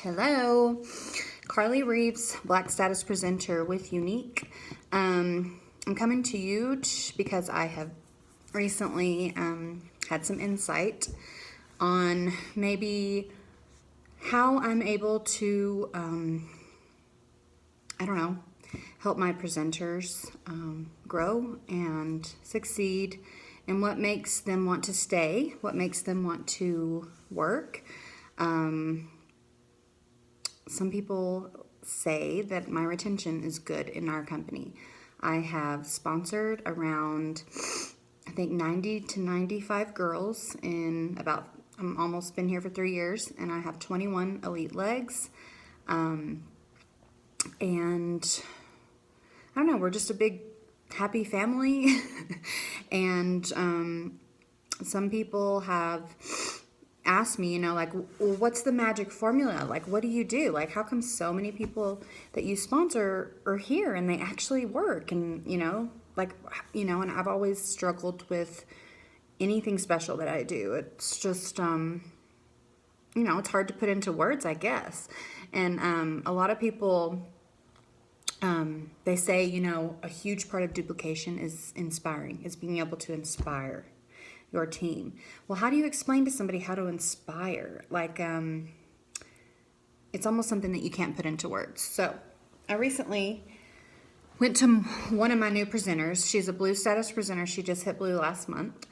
Hello, Carly Reeves, Black Status Presenter with Unique. I'm coming to you because I have recently had some insight on maybe how I'm able to, help my presenters grow and succeed, and what makes them want to stay, what makes them want to work. Some people say that my retention is good in our company. I have sponsored around, I think, 90 to 95 girls I'm almost been here for 3 years, and I have 21 elite legs. And I don't know, we're just a big, happy family. And some people have asked me, like, well, what's the magic formula? Like, what do you do? Like, how come so many people that you sponsor are here and they actually work? And, and I've always struggled with anything special that I do. It's just, it's hard to put into words, I guess. And a lot of people, they say, a huge part of duplication is inspiring, is being able to inspire your team. Well, how do you explain to somebody how to inspire? Like, it's almost something that you can't put into words. So I recently went to one of my new presenters. She's a blue status presenter. She just hit blue last month.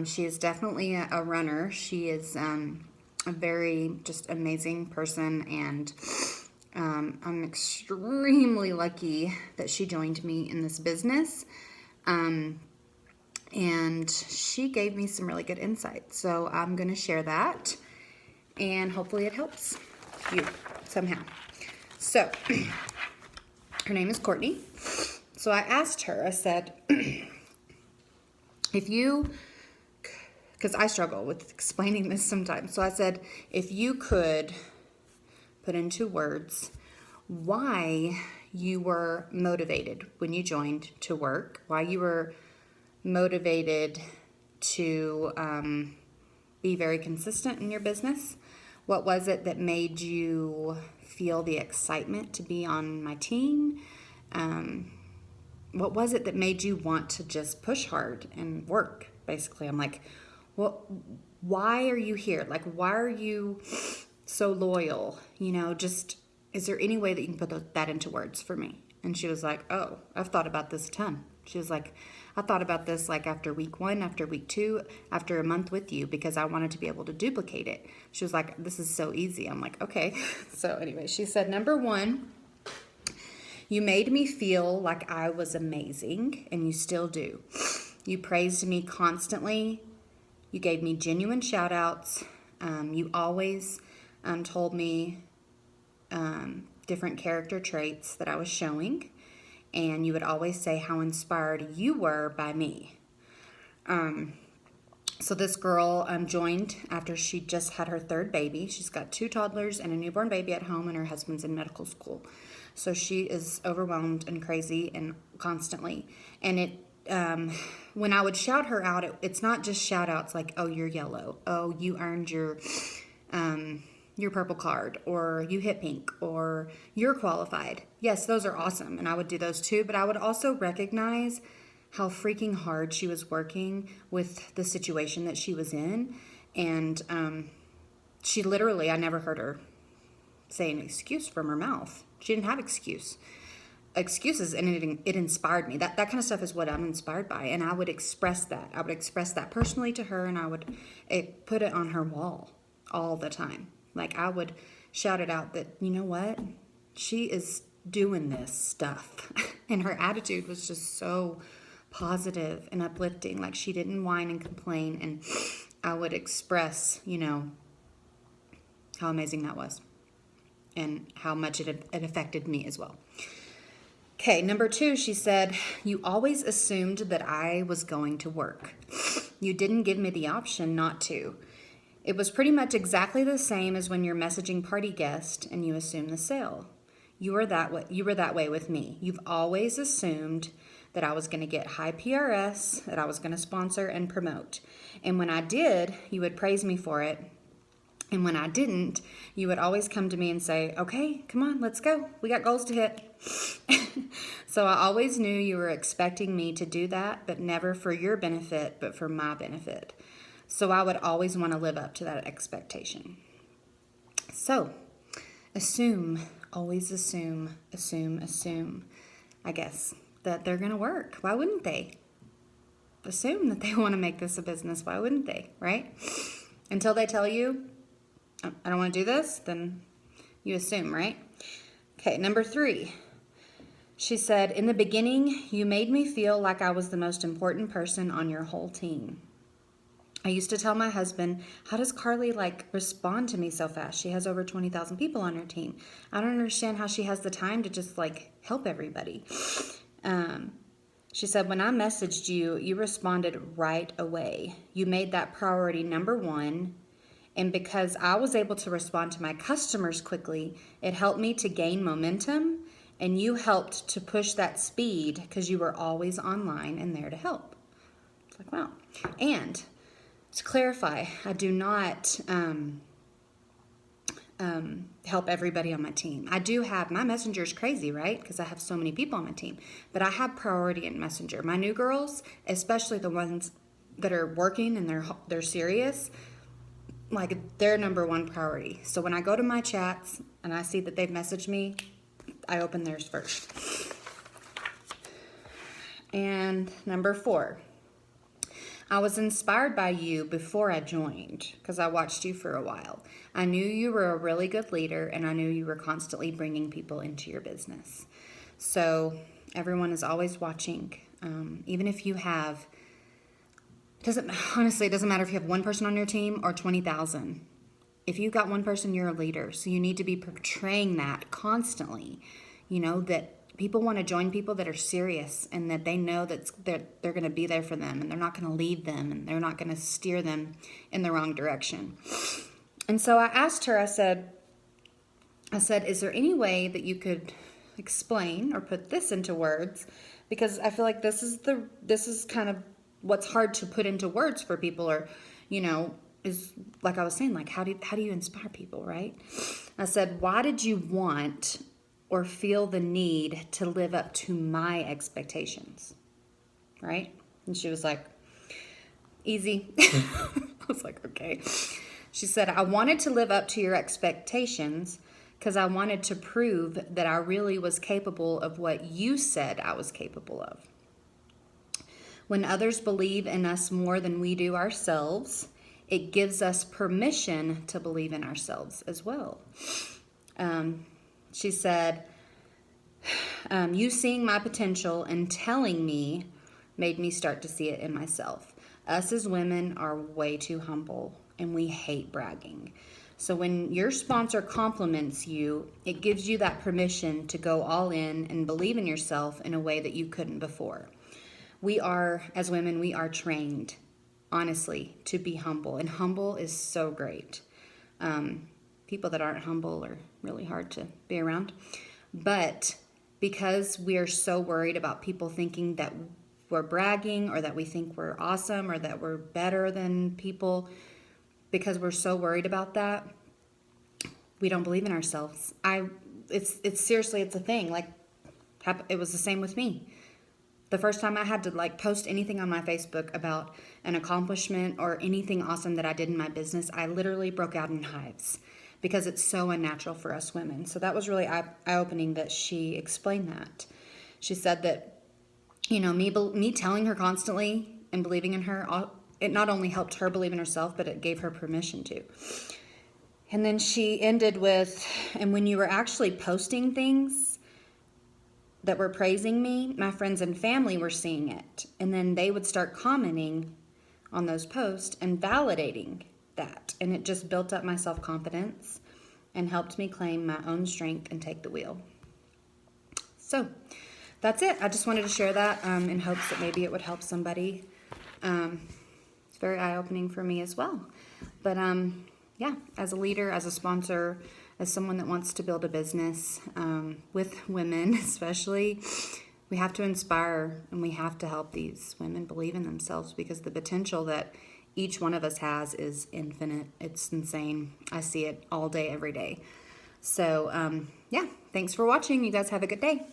She is definitely a runner. She is a very just amazing person, and I'm extremely lucky that she joined me in this business. And she gave me some really good insight. So I'm going to share that, and hopefully it helps you somehow. So her name is Courtney. So I asked her, I said, because I struggle with explaining this sometimes. So I said, if you could put into words why you were motivated when you joined to work, why you were motivated to be very consistent in your business. What was it that made you feel the excitement to be on my team? What was it that made you want to just push hard and work? Basically, I'm like, well, why are you here? Like, why are you so loyal? Just, is there any way that you can put that into words for me? And she was like, oh, I've thought about this a ton. She was like, I thought about this like after week 1, after week 2, after a month with you, because I wanted to be able to duplicate it. She was like, this is so easy. I'm like, okay. So anyway, she said, number 1, you made me feel like I was amazing, and you still do. You praised me constantly. You gave me genuine shout outs. You always told me different character traits that I was showing. And you would always say how inspired you were by me. So this girl joined after she just had her 3rd baby. She's got 2 toddlers and a newborn baby at home, and her husband's in medical school. So she is overwhelmed and crazy and constantly. And when I would shout her out, it's not just shout outs like, oh, you're yellow. Oh, you earned your purple card, or you hit pink, or you're qualified. Yes, those are awesome, and I would do those too, but I would also recognize how freaking hard she was working with the situation that she was in, and she literally, I never heard her say an excuse from her mouth. She didn't have excuses, and it inspired me. That kind of stuff is what I'm inspired by, and I would express that. I would express that personally to her, and I would put it on her wall all the time. Like, I would shout it out that, you know what? She is doing this stuff. And her attitude was just so positive and uplifting. Like, she didn't whine and complain. And I would express, how amazing that was. And how much it affected me as well. Okay, number 2, she said, you always assumed that I was going to work. You didn't give me the option not to. It was pretty much exactly the same as when you're messaging party guests and you assume the sale. You were that way with me. You've always assumed that I was going to get high PRS, that I was going to sponsor and promote. And when I did, you would praise me for it, And when I didn't, you would always come to me and say, okay, come on, let's go. We got goals to hit. So I always knew you were expecting me to do that, but never for your benefit, but for my benefit. So I would always want to live up to that expectation. So always assume, I guess, that they're going to work. Why wouldn't they? Assume that they want to make this a business. Why wouldn't they, right? Until they tell you, I don't want to do this, then you assume, right? Okay, number 3. She said, in the beginning, you made me feel like I was the most important person on your whole team. I used to tell my husband, how does Carly respond to me so fast? She has over 20,000 people on her team. I don't understand how she has the time to just help everybody. She said, when I messaged you, you responded right away. You made that priority number 1. And because I was able to respond to my customers quickly, it helped me to gain momentum, and you helped to push that speed because you were always online and there to help. It's like, wow. And to clarify, I do not help everybody on my team. I do have, my Messenger is crazy, right? Because I have so many people on my team. But I have priority in Messenger. My new girls, especially the ones that are working and they're serious, they're number 1 priority. So when I go to my chats and I see that they've messaged me, I open theirs first. And number 4, I was inspired by you before I joined because I watched you for a while. I knew you were a really good leader, and I knew you were constantly bringing people into your business. So everyone is always watching, even if you have, it doesn't matter if you have 1 person on your team or 20,000. If you've got 1 person, you're a leader. So you need to be portraying that constantly. That people want to join people that are serious and that they know that they're going to be there for them and they're not going to leave them and they're not going to steer them in the wrong direction. And so I asked her, I said, is there any way that you could explain or put this into words? Because I feel like this is kind of what's hard to put into words for people, or, is like I was saying, how do you inspire people, right? I said, why did you want or feel the need to live up to my expectations, right? And she was like, easy. I was like, okay. She said, I wanted to live up to your expectations because I wanted to prove that I really was capable of what you said I was capable of. When others believe in us more than we do ourselves, it gives us permission to believe in ourselves as well. She said, you seeing my potential and telling me made me start to see it in myself. Us as women are way too humble and we hate bragging. So when your sponsor compliments you, it gives you that permission to go all in and believe in yourself in a way that you couldn't before. As women, we are trained, honestly, to be humble. And humble is so great. People that aren't humble are really hard to be around. But because we are so worried about people thinking that we're bragging or that we think we're awesome or that we're better than people, because we're so worried about that, we don't believe in ourselves. It's seriously, it's a thing. It was the same with me. The first time I had to post anything on my Facebook about an accomplishment or anything awesome that I did in my business, I literally broke out in hives because it's so unnatural for us women. So that was really eye-opening that she explained that. She said that, me telling her constantly and believing in her, it not only helped her believe in herself, but it gave her permission to. And then she ended with, and when you were actually posting things that were praising me, my friends and family were seeing it. And then they would start commenting on those posts and validating that. And it just built up my self-confidence and helped me claim my own strength and take the wheel. So that's it. I just wanted to share that in hopes that maybe it would help somebody. It's very eye-opening for me as well. But as a leader, as a sponsor, as someone that wants to build a business with women especially, we have to inspire and we have to help these women believe in themselves because the potential that each one of us has is infinite. It's insane. I see it all day, every day. So, yeah, thanks for watching. You guys have a good day.